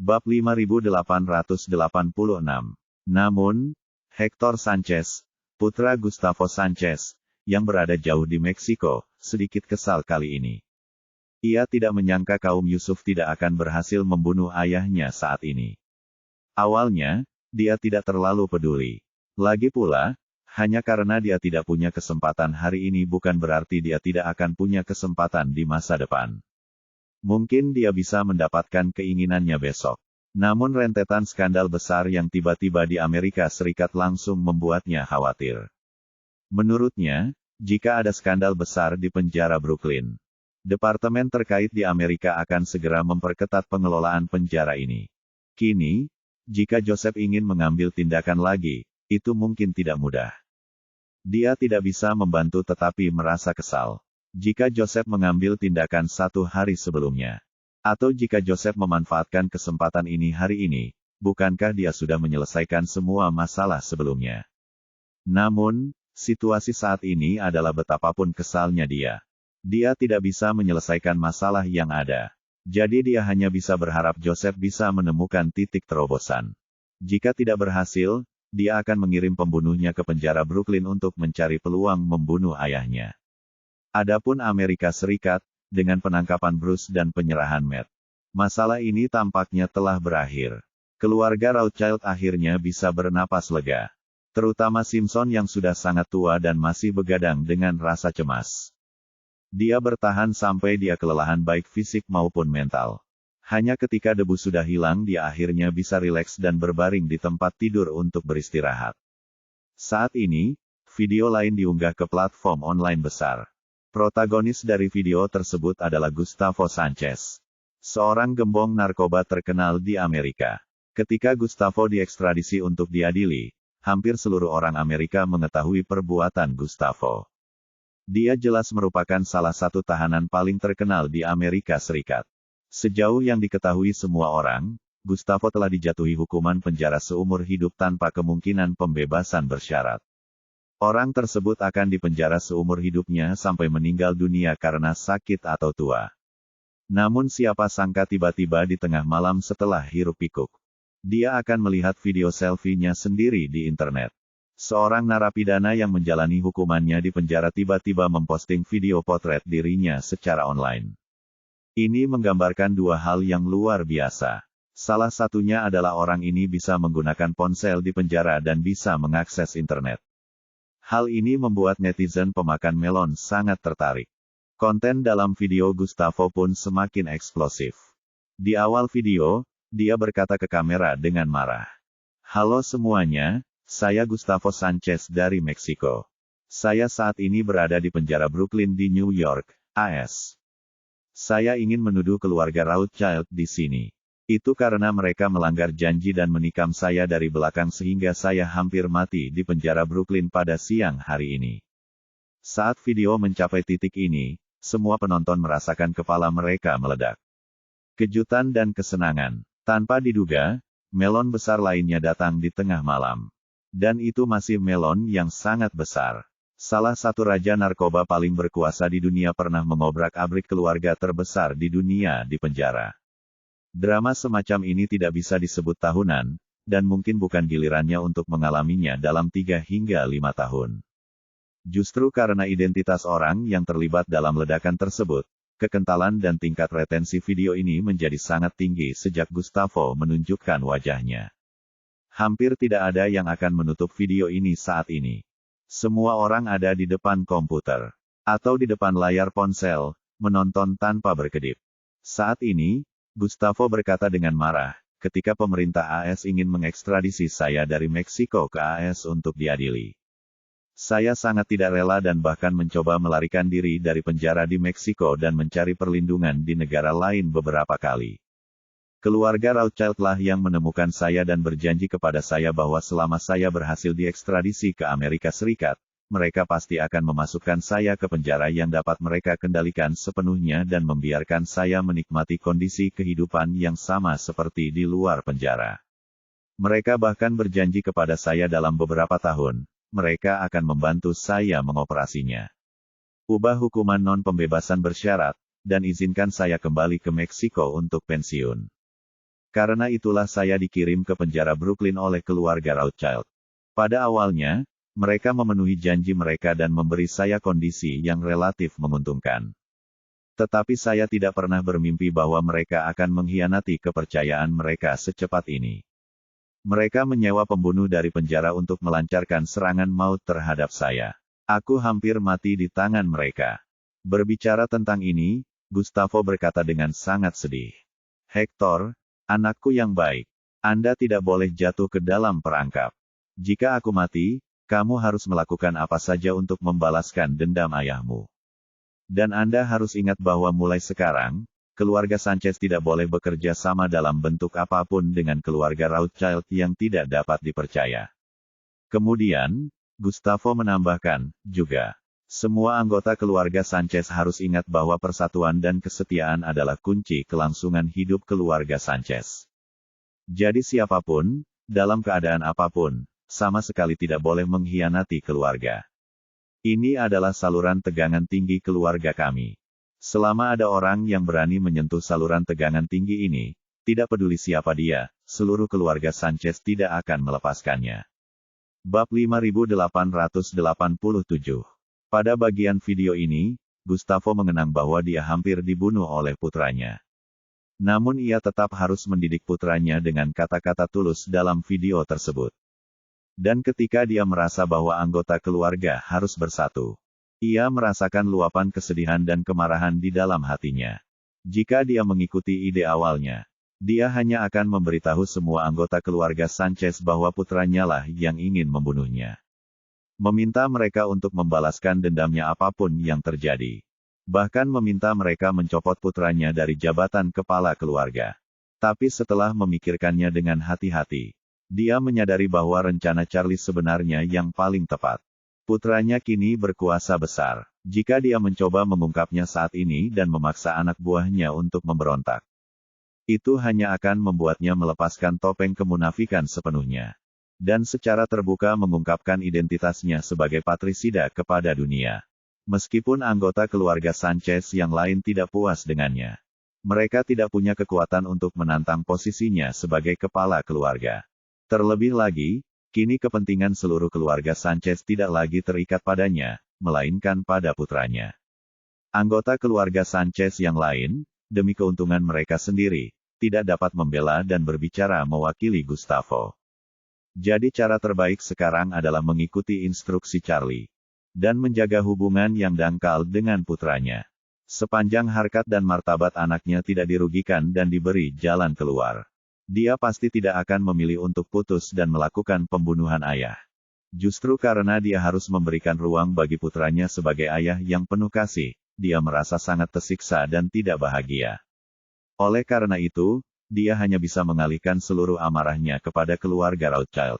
Bab 5886. Namun, Hector Sanchez, putra Gustavo Sanchez, yang berada jauh di Meksiko, sedikit kesal kali ini. Ia tidak menyangka kaum Yusuf tidak akan berhasil membunuh ayahnya saat ini. Awalnya, dia tidak terlalu peduli. Lagi pula, hanya karena dia tidak punya kesempatan hari ini bukan berarti dia tidak akan punya kesempatan di masa depan. Mungkin dia bisa mendapatkan keinginannya besok. Namun rentetan skandal besar yang tiba-tiba di Amerika Serikat langsung membuatnya khawatir. Menurutnya, jika ada skandal besar di penjara Brooklyn, departemen terkait di Amerika akan segera memperketat pengelolaan penjara ini. Kini, jika Joseph ingin mengambil tindakan lagi, itu mungkin tidak mudah. Dia tidak bisa membantu tetapi merasa kesal. Jika Joseph mengambil tindakan 1 hari sebelumnya, atau jika Joseph memanfaatkan kesempatan ini hari ini, bukankah dia sudah menyelesaikan semua masalah sebelumnya? Namun, situasi saat ini adalah betapapun kesalnya dia. Dia tidak bisa menyelesaikan masalah yang ada. Jadi dia hanya bisa berharap Joseph bisa menemukan titik terobosan. Jika tidak berhasil, dia akan mengirim pembunuhnya ke penjara Brooklyn untuk mencari peluang membunuh ayahnya. Adapun Amerika Serikat, dengan penangkapan Bruce dan penyerahan Matt, masalah ini tampaknya telah berakhir. Keluarga Rothschild akhirnya bisa bernapas lega. Terutama Simpson yang sudah sangat tua dan masih begadang dengan rasa cemas. Dia bertahan sampai dia kelelahan baik fisik maupun mental. Hanya ketika debu sudah hilang dia akhirnya bisa rileks dan berbaring di tempat tidur untuk beristirahat. Saat ini, video lain diunggah ke platform online besar. Protagonis dari video tersebut adalah Gustavo Sanchez, seorang gembong narkoba terkenal di Amerika. Ketika Gustavo diekstradisi untuk diadili, hampir seluruh orang Amerika mengetahui perbuatan Gustavo. Dia jelas merupakan salah satu tahanan paling terkenal di Amerika Serikat. Sejauh yang diketahui semua orang, Gustavo telah dijatuhi hukuman penjara seumur hidup tanpa kemungkinan pembebasan bersyarat. Orang tersebut akan dipenjara seumur hidupnya sampai meninggal dunia karena sakit atau tua. Namun siapa sangka tiba-tiba di tengah malam setelah hiruk-pikuk, dia akan melihat video selfie-nya sendiri di internet. Seorang narapidana yang menjalani hukumannya di penjara tiba-tiba memposting video potret dirinya secara online. Ini menggambarkan dua hal yang luar biasa. Salah satunya adalah orang ini bisa menggunakan ponsel di penjara dan bisa mengakses internet. Hal ini membuat netizen pemakan melon sangat tertarik. Konten dalam video Gustavo pun semakin eksplosif. Di awal video, dia berkata ke kamera dengan marah. "Halo semuanya, saya Gustavo Sanchez dari Meksiko. Saya saat ini berada di penjara Brooklyn di New York, AS. Saya ingin menuduh keluarga Rothschild di sini. Itu karena mereka melanggar janji dan menikam saya dari belakang sehingga saya hampir mati di penjara Brooklyn pada siang hari ini." Saat video mencapai titik ini, semua penonton merasakan kepala mereka meledak. Kejutan dan kesenangan. Tanpa diduga, melon besar lainnya datang di tengah malam. Dan itu masih melon yang sangat besar. Salah satu raja narkoba paling berkuasa di dunia pernah mengobrak-abrik keluarga terbesar di dunia di penjara. Drama semacam ini tidak bisa disebut tahunan, dan mungkin bukan gilirannya untuk mengalaminya dalam 3 hingga 5 tahun. Justru karena identitas orang yang terlibat dalam ledakan tersebut, kekentalan dan tingkat retensi video ini menjadi sangat tinggi sejak Gustavo menunjukkan wajahnya. Hampir tidak ada yang akan menutup video ini saat ini. Semua orang ada di depan komputer, atau di depan layar ponsel, menonton tanpa berkedip. Saat ini, Gustavo berkata dengan marah, ketika pemerintah AS ingin mengekstradisi saya dari Meksiko ke AS untuk diadili. Saya sangat tidak rela dan bahkan mencoba melarikan diri dari penjara di Meksiko dan mencari perlindungan di negara lain beberapa kali. Keluarga Rothschild lah yang menemukan saya dan berjanji kepada saya bahwa selama saya berhasil diekstradisi ke Amerika Serikat, mereka pasti akan memasukkan saya ke penjara yang dapat mereka kendalikan sepenuhnya dan membiarkan saya menikmati kondisi kehidupan yang sama seperti di luar penjara. Mereka bahkan berjanji kepada saya dalam beberapa tahun, mereka akan membantu saya mengoperasinya. Ubah hukuman non-pembebasan bersyarat, dan izinkan saya kembali ke Meksiko untuk pensiun. Karena itulah saya dikirim ke penjara Brooklyn oleh keluarga Rothschild. Pada awalnya, mereka memenuhi janji mereka dan memberi saya kondisi yang relatif menguntungkan. Tetapi saya tidak pernah bermimpi bahwa mereka akan mengkhianati kepercayaan mereka secepat ini. Mereka menyewa pembunuh dari penjara untuk melancarkan serangan maut terhadap saya. Aku hampir mati di tangan mereka. Berbicara tentang ini, Gustavo berkata dengan sangat sedih. Hector, anakku yang baik, Anda tidak boleh jatuh ke dalam perangkap. Jika aku mati, kamu harus melakukan apa saja untuk membalaskan dendam ayahmu. Dan Anda harus ingat bahwa mulai sekarang, keluarga Sanchez tidak boleh bekerja sama dalam bentuk apapun dengan keluarga Rothschild yang tidak dapat dipercaya. Kemudian, Gustavo menambahkan, juga, semua anggota keluarga Sanchez harus ingat bahwa persatuan dan kesetiaan adalah kunci kelangsungan hidup keluarga Sanchez. Jadi siapapun, dalam keadaan apapun, sama sekali tidak boleh mengkhianati keluarga. Ini adalah saluran tegangan tinggi keluarga kami. Selama ada orang yang berani menyentuh saluran tegangan tinggi ini, tidak peduli siapa dia, seluruh keluarga Sanchez tidak akan melepaskannya. Bab 5887. Pada bagian video ini, Gustavo mengenang bahwa dia hampir dibunuh oleh putranya. Namun ia tetap harus mendidik putranya dengan kata-kata tulus dalam video tersebut. Dan ketika dia merasa bahwa anggota keluarga harus bersatu, ia merasakan luapan kesedihan dan kemarahan di dalam hatinya. Jika dia mengikuti ide awalnya, dia hanya akan memberitahu semua anggota keluarga Sanchez bahwa putranya lah yang ingin membunuhnya. Meminta mereka untuk membalaskan dendamnya apapun yang terjadi. Bahkan meminta mereka mencopot putranya dari jabatan kepala keluarga. Tapi setelah memikirkannya dengan hati-hati, dia menyadari bahwa rencana Charlie sebenarnya yang paling tepat. Putranya kini berkuasa besar. Jika dia mencoba mengungkapnya saat ini dan memaksa anak buahnya untuk memberontak, itu hanya akan membuatnya melepaskan topeng kemunafikan sepenuhnya. Dan secara terbuka mengungkapkan identitasnya sebagai patrisida kepada dunia. Meskipun anggota keluarga Sanchez yang lain tidak puas dengannya, mereka tidak punya kekuatan untuk menantang posisinya sebagai kepala keluarga. Terlebih lagi, kini kepentingan seluruh keluarga Sanchez tidak lagi terikat padanya, melainkan pada putranya. Anggota keluarga Sanchez yang lain, demi keuntungan mereka sendiri, tidak dapat membela dan berbicara mewakili Gustavo. Jadi cara terbaik sekarang adalah mengikuti instruksi Charlie, dan menjaga hubungan yang dangkal dengan putranya. Sepanjang harkat dan martabat anaknya tidak dirugikan dan diberi jalan keluar, dia pasti tidak akan memilih untuk putus dan melakukan pembunuhan ayah. Justru karena dia harus memberikan ruang bagi putranya sebagai ayah yang penuh kasih, dia merasa sangat tersiksa dan tidak bahagia. Oleh karena itu, dia hanya bisa mengalihkan seluruh amarahnya kepada keluarga Rothschild.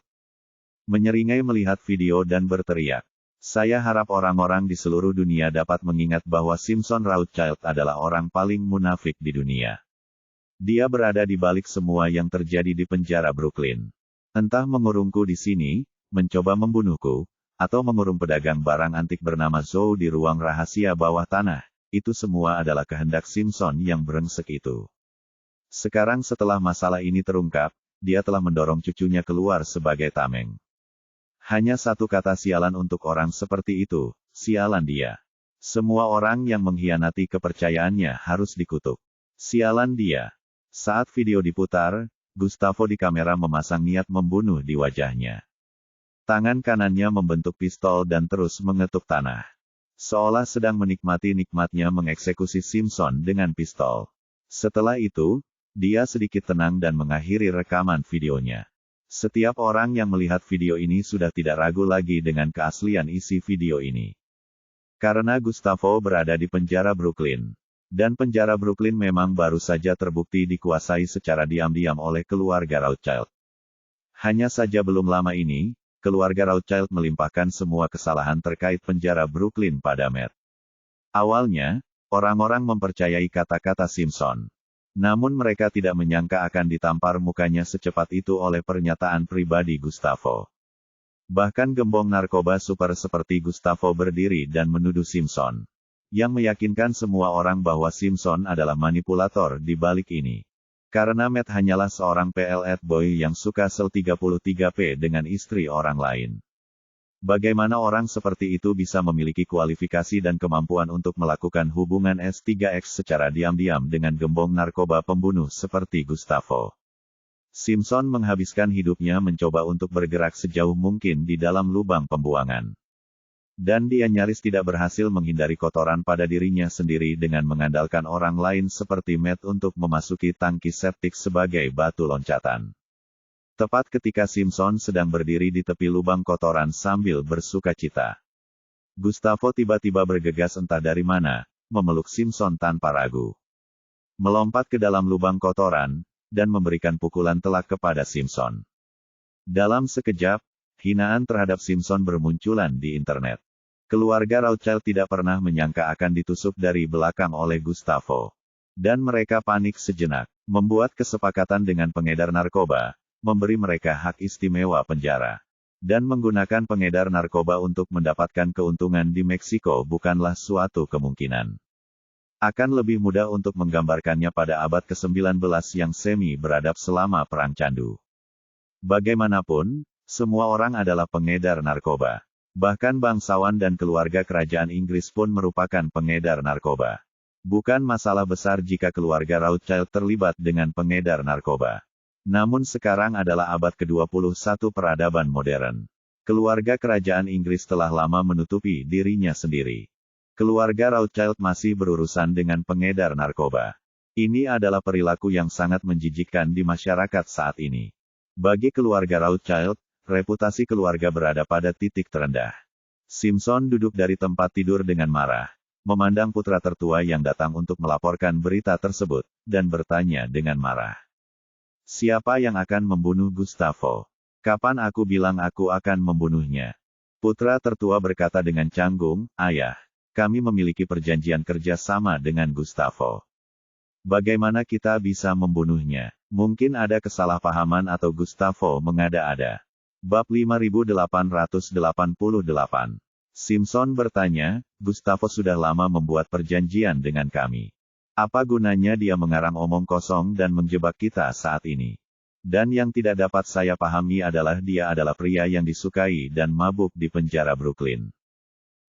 Menyeringai melihat video dan berteriak, "Saya harap orang-orang di seluruh dunia dapat mengingat bahwa Simpson Rothschild adalah orang paling munafik di dunia. Dia berada di balik semua yang terjadi di penjara Brooklyn. Entah mengurungku di sini, mencoba membunuhku, atau mengurung pedagang barang antik bernama Zou di ruang rahasia bawah tanah, itu semua adalah kehendak Simpson yang brengsek itu. Sekarang setelah masalah ini terungkap, dia telah mendorong cucunya keluar sebagai tameng. Hanya satu kata sialan untuk orang seperti itu, sialan dia. Semua orang yang mengkhianati kepercayaannya harus dikutuk. Sialan dia." Saat video diputar, Gustavo di kamera memasang niat membunuh di wajahnya. Tangan kanannya membentuk pistol dan terus mengetuk tanah. Seolah sedang menikmati nikmatnya mengeksekusi Simpson dengan pistol. Setelah itu, dia sedikit tenang dan mengakhiri rekaman videonya. Setiap orang yang melihat video ini sudah tidak ragu lagi dengan keaslian isi video ini. Karena Gustavo berada di penjara Brooklyn. Dan penjara Brooklyn memang baru saja terbukti dikuasai secara diam-diam oleh keluarga Rothschild. Hanya saja belum lama ini, keluarga Rothschild melimpahkan semua kesalahan terkait penjara Brooklyn pada Matt. Awalnya, orang-orang mempercayai kata-kata Simpson. Namun mereka tidak menyangka akan ditampar mukanya secepat itu oleh pernyataan pribadi Gustavo. Bahkan gembong narkoba super seperti Gustavo berdiri dan menuduh Simpson, yang meyakinkan semua orang bahwa Simpson adalah manipulator di balik ini. Karena Matt hanyalah seorang pelet boy yang suka sel 33p dengan istri orang lain. Bagaimana orang seperti itu bisa memiliki kualifikasi dan kemampuan untuk melakukan hubungan S3X secara diam-diam dengan gembong narkoba pembunuh seperti Gustavo? Simpson menghabiskan hidupnya mencoba untuk bergerak sejauh mungkin di dalam lubang pembuangan. Dan dia nyaris tidak berhasil menghindari kotoran pada dirinya sendiri dengan mengandalkan orang lain seperti Matt untuk memasuki tangki septik sebagai batu loncatan. Tepat ketika Simpson sedang berdiri di tepi lubang kotoran sambil bersukacita, Gustavo tiba-tiba bergegas entah dari mana, memeluk Simpson tanpa ragu. Melompat ke dalam lubang kotoran, dan memberikan pukulan telak kepada Simpson. Dalam sekejap, hinaan terhadap Simpson bermunculan di internet. Keluarga Rothschild tidak pernah menyangka akan ditusuk dari belakang oleh Gustavo. Dan mereka panik sejenak, membuat kesepakatan dengan pengedar narkoba, memberi mereka hak istimewa penjara. Dan menggunakan pengedar narkoba untuk mendapatkan keuntungan di Meksiko bukanlah suatu kemungkinan. Akan lebih mudah untuk menggambarkannya pada abad ke-19 yang semi beradab selama Perang Candu. Bagaimanapun, semua orang adalah pengedar narkoba. Bahkan bangsawan dan keluarga kerajaan Inggris pun merupakan pengedar narkoba. Bukan masalah besar jika keluarga Rothschild terlibat dengan pengedar narkoba. Namun sekarang adalah abad ke-21 peradaban modern. Keluarga kerajaan Inggris telah lama menutupi dirinya sendiri. Keluarga Rothschild masih berurusan dengan pengedar narkoba. Ini adalah perilaku yang sangat menjijikkan di masyarakat saat ini. Bagi keluarga Rothschild, reputasi keluarga berada pada titik terendah. Simpson duduk dari tempat tidur dengan marah, memandang putra tertua yang datang untuk melaporkan berita tersebut, dan bertanya dengan marah. Siapa yang akan membunuh Gustavo? Kapan aku bilang aku akan membunuhnya? Putra tertua berkata dengan canggung, Ayah, kami memiliki perjanjian kerja sama dengan Gustavo. Bagaimana kita bisa membunuhnya? Mungkin ada kesalahpahaman atau Gustavo mengada-ada. Bab 5888. Simpson bertanya, Gustavo sudah lama membuat perjanjian dengan kami. Apa gunanya dia mengarang omong kosong dan menjebak kita saat ini? Dan yang tidak dapat saya pahami adalah dia adalah pria yang disukai dan mabuk di penjara Brooklyn.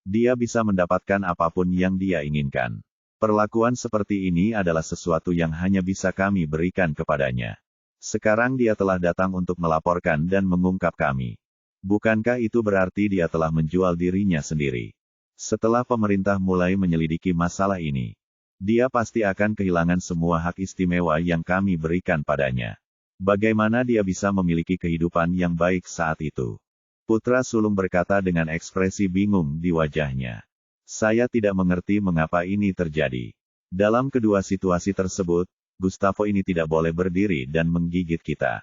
Dia bisa mendapatkan apapun yang dia inginkan. Perlakuan seperti ini adalah sesuatu yang hanya bisa kami berikan kepadanya. Sekarang dia telah datang untuk melaporkan dan mengungkap kami. Bukankah itu berarti dia telah menjual dirinya sendiri? Setelah pemerintah mulai menyelidiki masalah ini, dia pasti akan kehilangan semua hak istimewa yang kami berikan padanya. Bagaimana dia bisa memiliki kehidupan yang baik saat itu? Putra sulung berkata dengan ekspresi bingung di wajahnya. Saya tidak mengerti mengapa ini terjadi. Dalam kedua situasi tersebut, Gustavo ini tidak boleh berdiri dan menggigit kita.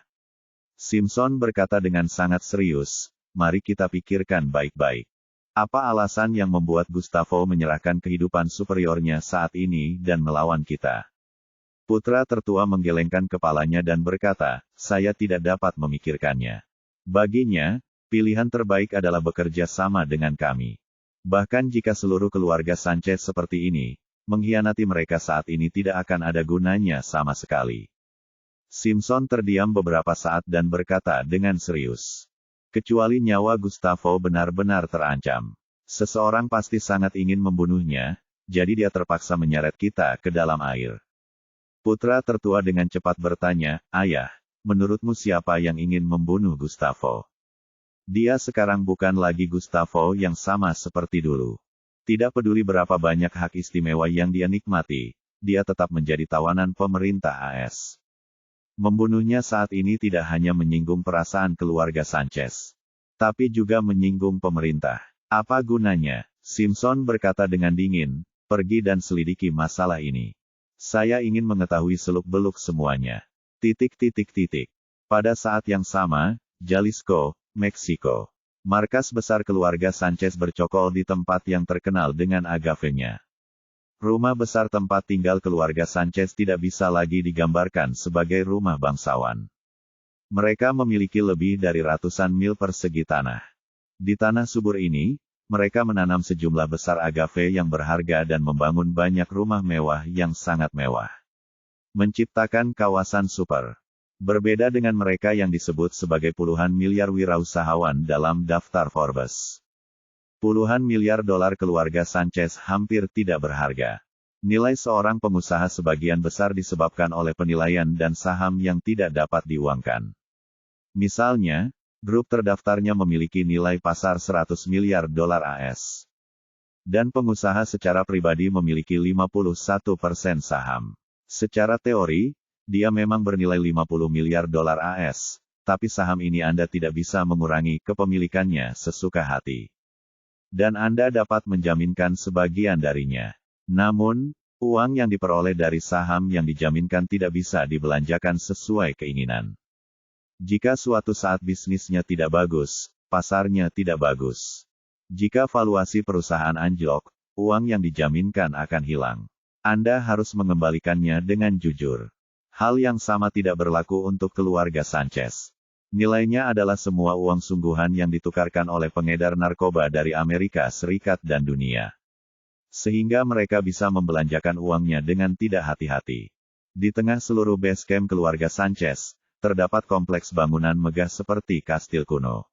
Simpson berkata dengan sangat serius, mari kita pikirkan baik-baik. Apa alasan yang membuat Gustavo menyerahkan kehidupan superiornya saat ini dan melawan kita? Putra tertua menggelengkan kepalanya dan berkata, saya tidak dapat memikirkannya. Baginya, pilihan terbaik adalah bekerja sama dengan kami. Bahkan jika seluruh keluarga Sanchez seperti ini, mengkhianati mereka saat ini tidak akan ada gunanya sama sekali. Simpson terdiam beberapa saat dan berkata dengan serius. Kecuali nyawa Gustavo benar-benar terancam. Seseorang pasti sangat ingin membunuhnya, jadi dia terpaksa menyeret kita ke dalam air. Putra tertua dengan cepat bertanya, Ayah, menurutmu siapa yang ingin membunuh Gustavo? Dia sekarang bukan lagi Gustavo yang sama seperti dulu. Tidak peduli berapa banyak hak istimewa yang dia nikmati, dia tetap menjadi tawanan pemerintah AS. Membunuhnya saat ini tidak hanya menyinggung perasaan keluarga Sanchez, tapi juga menyinggung pemerintah. Apa gunanya? Simpson berkata dengan dingin, pergi dan selidiki masalah ini. Saya ingin mengetahui seluk-beluk semuanya. Pada saat yang sama, Jalisco, Meksiko. Markas besar keluarga Sanchez bercokol di tempat yang terkenal dengan agavenya. Rumah besar tempat tinggal keluarga Sanchez tidak bisa lagi digambarkan sebagai rumah bangsawan. Mereka memiliki lebih dari ratusan mil persegi tanah. Di tanah subur ini, mereka menanam sejumlah besar agave yang berharga dan membangun banyak rumah mewah yang sangat mewah. Menciptakan kawasan super. Berbeda dengan mereka yang disebut sebagai puluhan miliar wirausahawan dalam daftar Forbes. Puluhan miliar dolar keluarga Sanchez hampir tidak berharga. Nilai seorang pengusaha sebagian besar disebabkan oleh penilaian dan saham yang tidak dapat diuangkan. Misalnya, grup terdaftarnya memiliki nilai pasar 100 miliar dolar AS. Dan pengusaha secara pribadi memiliki 51% saham. Secara teori, dia memang bernilai 50 miliar dolar AS, tapi saham ini Anda tidak bisa mengurangi kepemilikannya sesuka hati. Dan Anda dapat menjaminkan sebagian darinya. Namun, uang yang diperoleh dari saham yang dijaminkan tidak bisa dibelanjakan sesuai keinginan. Jika suatu saat bisnisnya tidak bagus, pasarnya tidak bagus. Jika valuasi perusahaan anjlok, uang yang dijaminkan akan hilang. Anda harus mengembalikannya dengan jujur. Hal yang sama tidak berlaku untuk keluarga Sanchez. Nilainya adalah semua uang sungguhan yang ditukarkan oleh pengedar narkoba dari Amerika Serikat dan dunia. Sehingga mereka bisa membelanjakan uangnya dengan tidak hati-hati. Di tengah seluruh base camp keluarga Sanchez, terdapat kompleks bangunan megah seperti kastil kuno.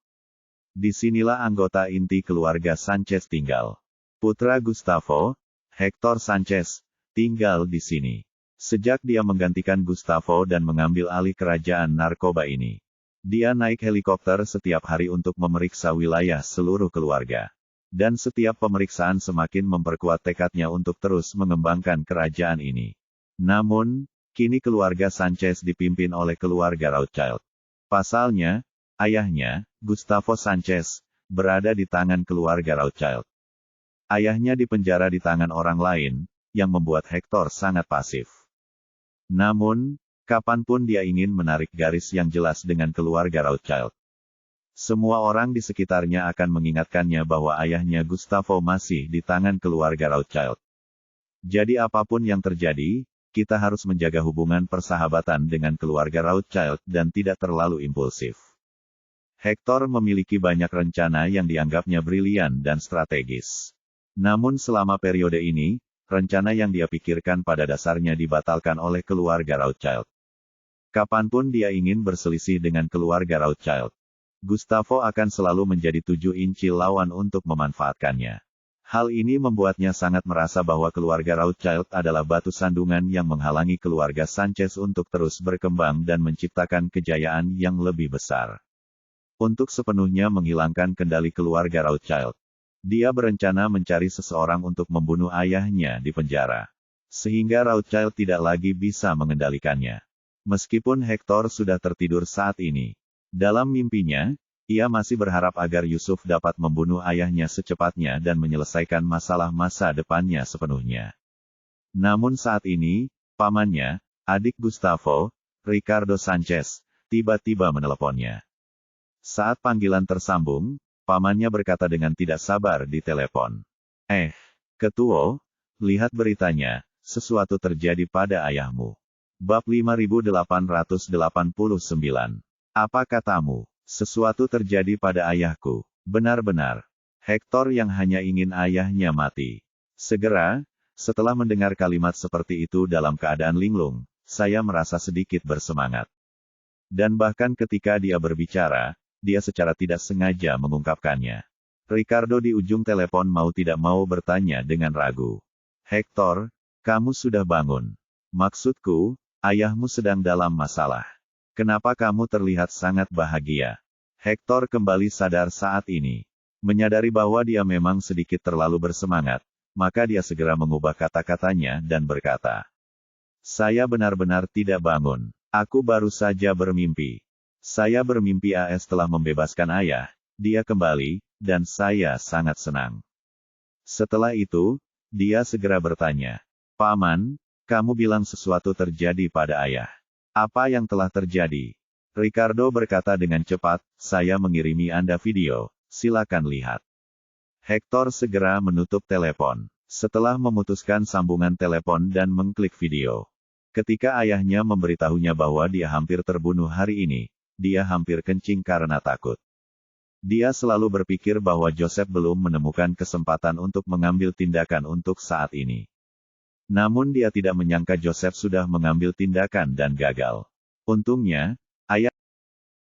Disinilah anggota inti keluarga Sanchez tinggal. Putra Gustavo, Hector Sanchez, tinggal di sini. Sejak dia menggantikan Gustavo dan mengambil alih kerajaan narkoba ini. Dia naik helikopter setiap hari untuk memeriksa wilayah seluruh keluarga. Dan setiap pemeriksaan semakin memperkuat tekadnya untuk terus mengembangkan kerajaan ini. Namun, kini keluarga Sanchez dipimpin oleh keluarga Rothschild. Pasalnya, ayahnya, Gustavo Sanchez, berada di tangan keluarga Rothschild. Ayahnya dipenjara di tangan orang lain, yang membuat Hector sangat pasif. Namun, kapanpun dia ingin menarik garis yang jelas dengan keluarga Rothschild. Semua orang di sekitarnya akan mengingatkannya bahwa ayahnya Gustavo masih di tangan keluarga Rothschild. Jadi apapun yang terjadi, kita harus menjaga hubungan persahabatan dengan keluarga Rothschild dan tidak terlalu impulsif. Hector memiliki banyak rencana yang dianggapnya brilian dan strategis. Namun selama periode ini, rencana yang dia pikirkan pada dasarnya dibatalkan oleh keluarga Rothschild. Kapanpun dia ingin berselisih dengan keluarga Rothschild, Gustavo akan selalu menjadi 7 inci lawan untuk memanfaatkannya. Hal ini membuatnya sangat merasa bahwa keluarga Rothschild adalah batu sandungan yang menghalangi keluarga Sanchez untuk terus berkembang dan menciptakan kejayaan yang lebih besar. Untuk sepenuhnya menghilangkan kendali keluarga Rothschild, dia berencana mencari seseorang untuk membunuh ayahnya di penjara. Sehingga Rothschild tidak lagi bisa mengendalikannya. Meskipun Hector sudah tertidur saat ini, dalam mimpinya, ia masih berharap agar Yusuf dapat membunuh ayahnya secepatnya dan menyelesaikan masalah masa depannya sepenuhnya. Namun saat ini, pamannya, adik Gustavo, Ricardo Sanchez, tiba-tiba meneleponnya. Saat panggilan tersambung, pamannya berkata dengan tidak sabar di telepon. Ketua, lihat beritanya, sesuatu terjadi pada ayahmu. Bab 5889. Apa katamu? Sesuatu terjadi pada ayahku. Benar-benar. Hector yang hanya ingin ayahnya mati. Segera, setelah mendengar kalimat seperti itu dalam keadaan linglung, saya merasa sedikit bersemangat. Dan bahkan ketika dia berbicara, dia secara tidak sengaja mengungkapkannya. Ricardo di ujung telepon mau tidak mau bertanya dengan ragu. Hector, kamu sudah bangun. Maksudku, ayahmu sedang dalam masalah. Kenapa kamu terlihat sangat bahagia? Hector kembali sadar saat ini. Menyadari bahwa dia memang sedikit terlalu bersemangat, maka dia segera mengubah kata-katanya dan berkata. Saya benar-benar tidak bangun. Aku baru saja bermimpi. Saya bermimpi AS telah membebaskan ayah, dia kembali, dan saya sangat senang. Setelah itu, dia segera bertanya. Paman, kamu bilang sesuatu terjadi pada ayah. Apa yang telah terjadi? Ricardo berkata dengan cepat, saya mengirimi Anda video, silakan lihat. Hector segera menutup telepon. Setelah memutuskan sambungan telepon dan mengklik video. Ketika ayahnya memberitahunya bahwa dia hampir terbunuh hari ini, dia hampir kencing karena takut. Dia selalu berpikir bahwa Joseph belum menemukan kesempatan untuk mengambil tindakan untuk saat ini. Namun dia tidak menyangka Joseph sudah mengambil tindakan dan gagal. Untungnya,